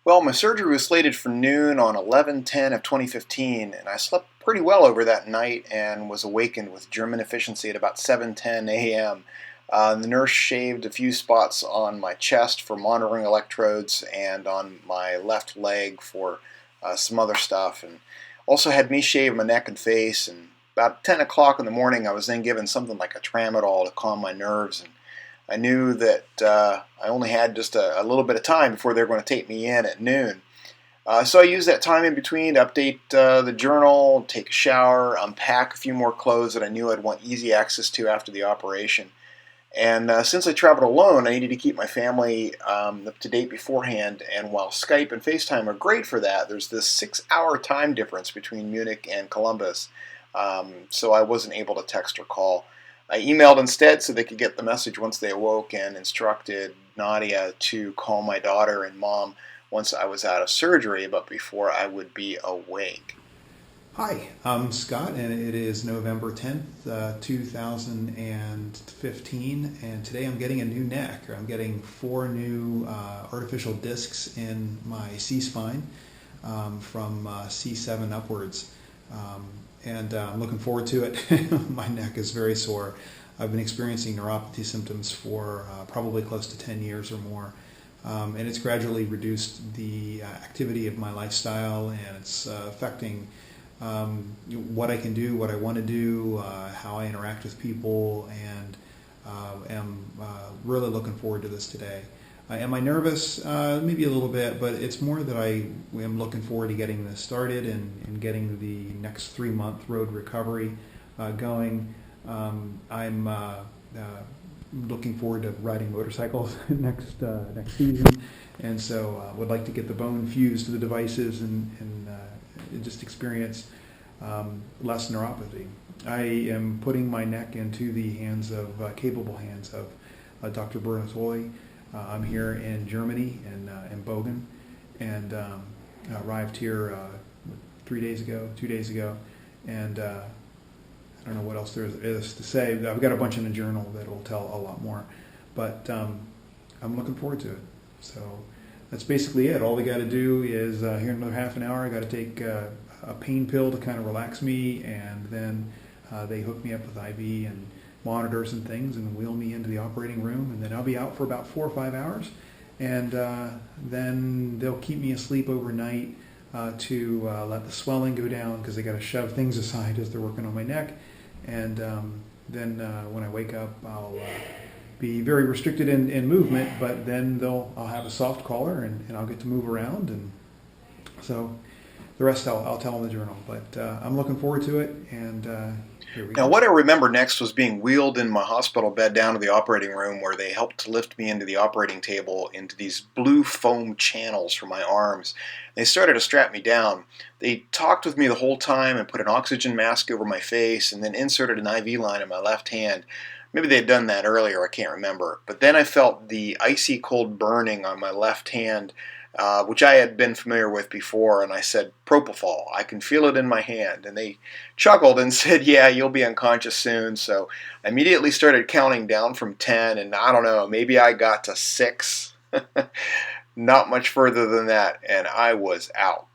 Well, my surgery was slated for noon on 11/10 of 2015, and I slept pretty well over that night and was awakened with German efficiency at about 7:10 a.m. The nurse shaved a few spots on my chest for monitoring electrodes and on my left leg for some other stuff, and also had me shave my neck and face. And about 10 o'clock in the morning, I was then given something like a tramadol to calm my nerves. And I knew that I only had just a little bit of time before they were going to take me in at noon. So I used that time in between to update the journal, take a shower, unpack a few more clothes that I knew I'd want easy access to after the operation. And since I traveled alone, I needed to keep my family up to date beforehand. And while Skype and FaceTime are great for that, there's this 6 hour time difference between Munich and Columbus. So I wasn't able to text or call. I emailed instead so they could get the message once they awoke, and instructed Nadia to call my daughter and mom once I was out of surgery, but before I would be awake. Hi, I'm Scott, and it is November 10th, 2015, and today I'm getting a new neck. I'm getting four new artificial discs in my C-spine from C7 upwards, and I'm looking forward to it. My neck is very sore. I've been experiencing neuropathy symptoms for probably close to 10 years or more. And it's gradually reduced the activity of my lifestyle, and it's affecting what I can do, what I want to do, how I interact with people, and am really looking forward to this today. Am I nervous? Maybe a little bit, but it's more that I am looking forward to getting this started and getting the next 3-month road recovery going. I'm looking forward to riding motorcycles next season, and so would like to get the bone fused to the devices and just experience less neuropathy. I am putting my neck into the hands of capable hands of Dr. Bertoli. I'm here in Germany in Bogen, and arrived here 2 days ago, and I don't know what else there is to say. I've got a bunch in the journal that will tell a lot more, but I'm looking forward to it. So that's basically it. All we got to do is here in another half an hour, I got to take a pain pill to kind of relax me, and then they hook me up with IV and monitors and things and wheel me into the operating room, and then I'll be out for about 4 or 5 hours, and then they'll keep me asleep overnight to let the swelling go down, because they got to shove things aside as they're working on my neck. And then when I wake up, I'll be very restricted in movement, but then I'll have a soft collar, and I'll get to move around, and so the rest I'll tell in the journal. But I'm looking forward to it, and here we Now, go. what I remember next was being wheeled in my hospital bed down to the operating room, where they helped to lift me into the operating table into these blue foam channels for my arms. They started to strap me down. They talked with me the whole time and put an oxygen mask over my face, and then inserted an IV line in my left hand. Maybe they had done that earlier, I can't remember. But then I felt the icy cold burning on my left hand, which I had been familiar with before, and I said, "Propofol, I can feel it in my hand." And they chuckled and said, "Yeah, you'll be unconscious soon." So I immediately started counting down from 10, and I don't know, maybe I got to 6. Not much further than that, and I was out.